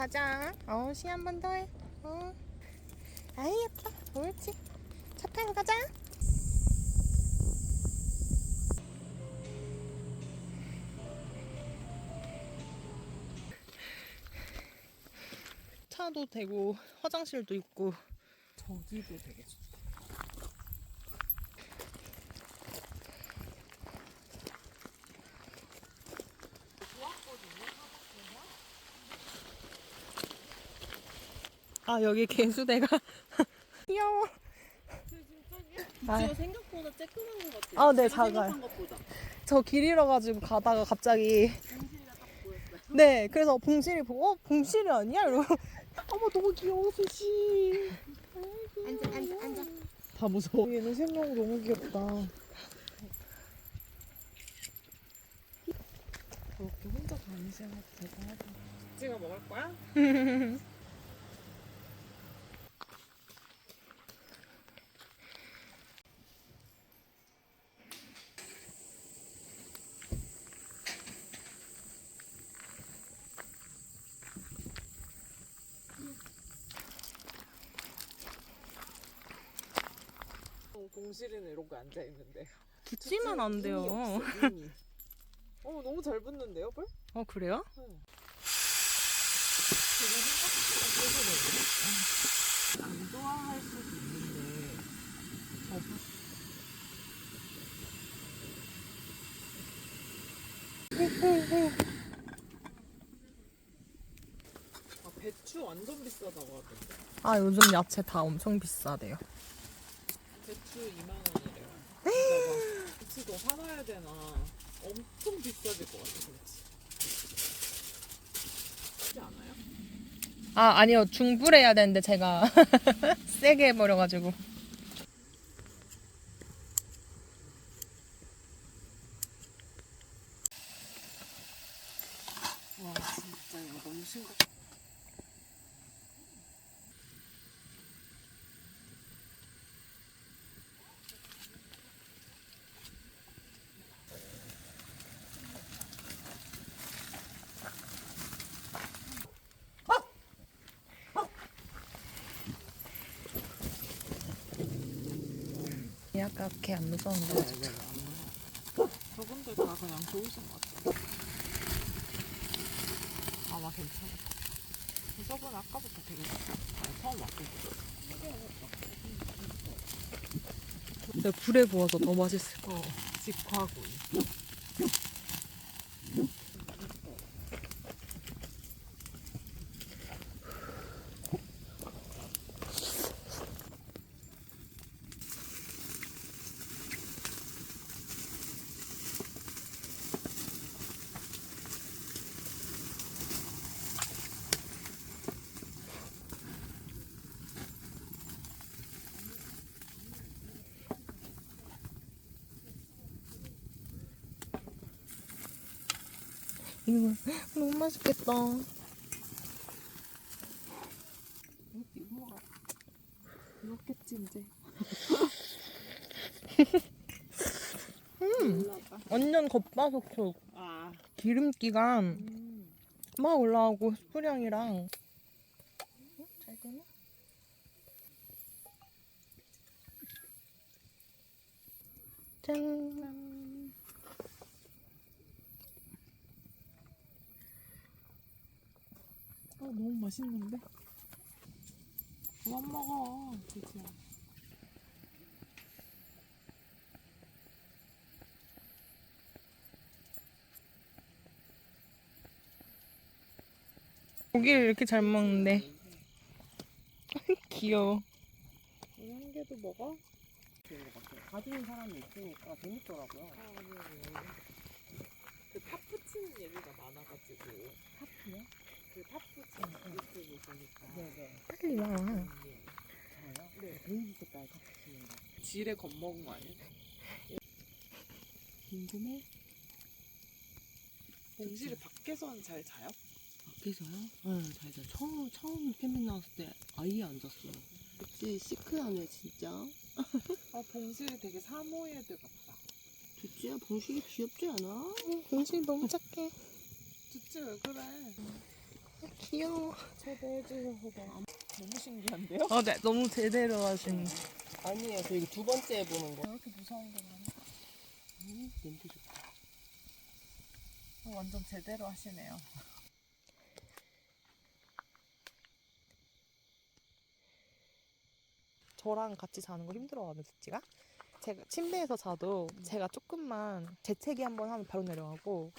가자. 시 한 번 더 해. 아이 예뻐. 옳지. 차 타고 가자. 차도 되고 화장실도 있고 저기도 되게 좋다. 아 여기 개수대가 귀여워. 부지가 생각보다 쬐끄만 것 같아요. 아, 네, 제가 작아요. 생각한 것보다. 저 길 잃어가지고 가다가 갑자기 봉실이가 딱 보였어요. 네 그래서 봉실이 보고 봉실이 아니야? 이러고 어머 너무 귀여워 수시. 앉아. 다 무서워. 얘는 생명 너무 귀엽다. 저렇게 혼자 다니시는 것도 대단하다. 부지가 먹을 거야? 봉실이는 이렇게 앉아 있는데. 붙지만 안 돼요. 너무 잘 붙는데요, 볼? 그래요? 안 좋아할 수도 있는데 배추 완전 비싸다고 하던데. 요즘 야채 다 엄청 비싸대요. 배추 2만 원이래요. 진짜 배추도 사놔야 되나 엄청 비싸질 것 같아. 그렇지? 그렇지 않아요? 아니요 중불해야 되는데 제가 세게 해버려가지고. 와 진짜 이거 너무 심각해. 약간 걔 안 무서운데. 저분들 다 그냥 좋으신 것 같아요. 아마 괜찮을 것 같아요. 저분 아까부터 되게 처음 왔을 때. 근데 불에 구워서 더 맛있을 거. 직화구이. 이거 너무 맛있겠다. 이렇겠지 이제. 완전 겉바속촉. 기름기가 막 올라오고 스프량이랑. 잘 되나? 짠. 너무 맛있는데? 그만 먹어, 그치야. 고기를 이렇게 잘 먹는데. 귀여워. 한 개도 먹어? 좋은 것 같아요. 가지는 사람이 있으니까 재밌더라고요. 그 타프 치는 얘기가 많아가지고. 타프요? 그 타프 치는 유튜브 보니까. 네네. 빨리 와. 저요? 네. 베이지 색깔 타프 치는 거. 지레 겁먹은 거 아니에요? 궁금해? 봉실이 밖에서는 잘 자요? 밖에서요? 네, 잘 자요. 처음 캠핑 나왔을 때 아예 안 잤어요. 그치, 시크하네, 진짜. 봉실이 되게 사모예드 같다. 두찌야, 봉식이 귀엽지 않아? 봉실 너무 착해. 두찌 왜 그래? 귀여워. 초대해주셔서 너무 신기한데요? 네, 너무 제대로 하신. 아니에요. 저 이거 두 번째 해보는 거. 왜 이렇게 무서운 건 아니야? 냄새 좋다. 완전 제대로 하시네요. 저랑 같이 자는 거 힘들어하면 듣지가? 제가 침대에서 자도 제가 조금만 재채기 한번 하면 바로 내려가고.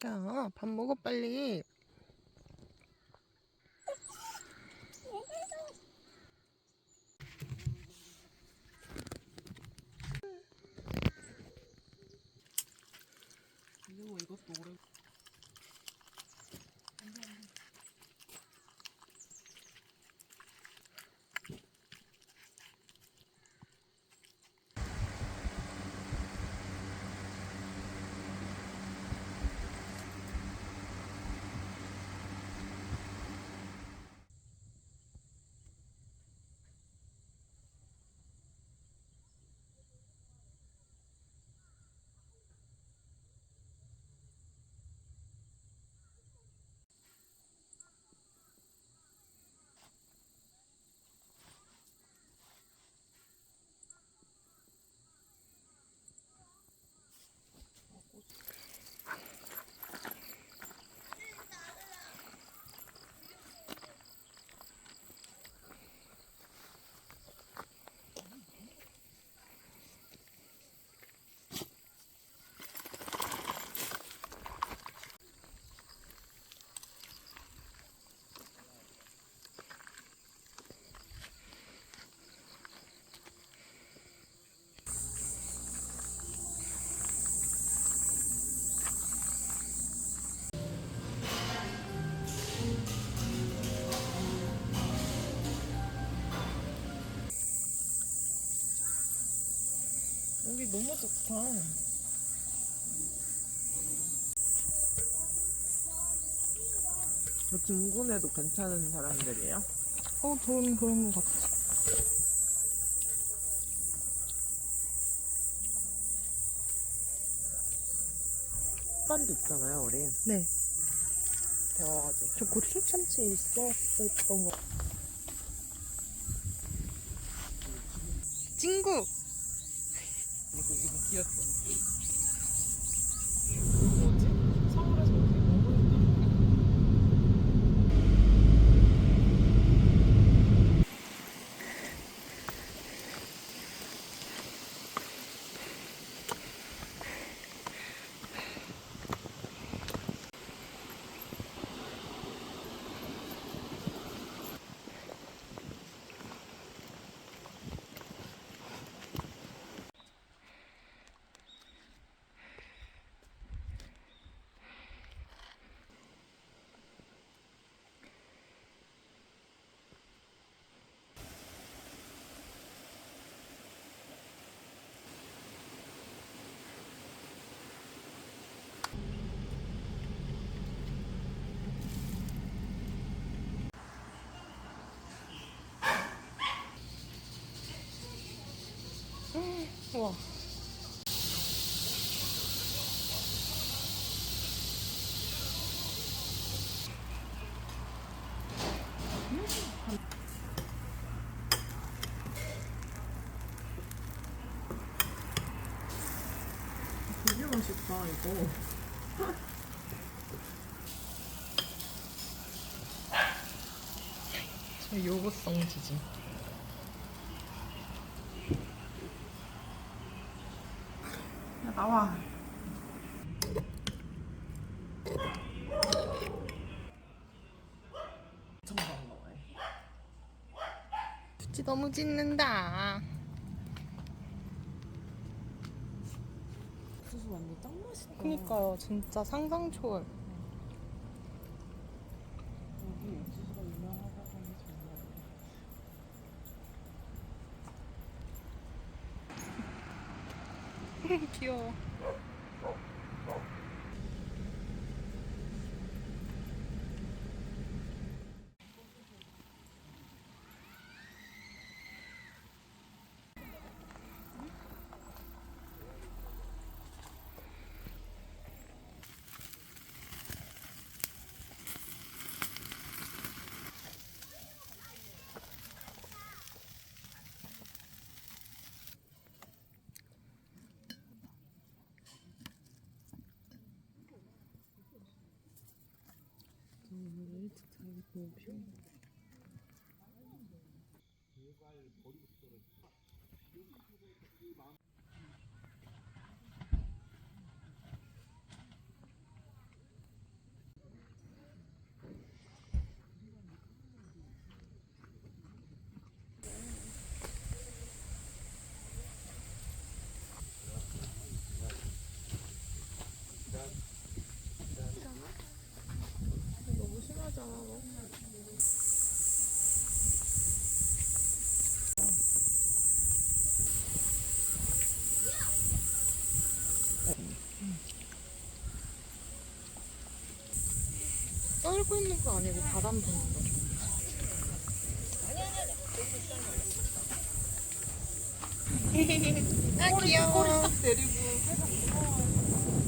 야, 밥 먹어 빨리. 근데 뭐 이것도 오래 여기 너무 좋다. 저 등군에도 괜찮은 사람들이에요? 저는 그런 거 같아. 습관도 있잖아요, 우리. 네. 배워가지고. 저 고추참치 있었던 거. 친구! 이거 귀엽다. 뭐지? 서울에서 어떻게 너무 힘들어. 우와. 되게 맛있다 이거. 저 요구성 지지. 야, 나와. 엄청 반가워해. 푸찌 너무 짖는다. 옥수수 완전 짱 맛있다. 그니까요, 진짜 상상 초월. 여기 옥수수가 유명하다고 하니 정말. 귀여워. 오늘 일찍 자기 너무 피곤해. 너무 심하잖아 너. 썰고 있는 거 아니고 바람 부는 거죠. 아 귀여워. 꼬리 딱 내리고 살짝 무서워해.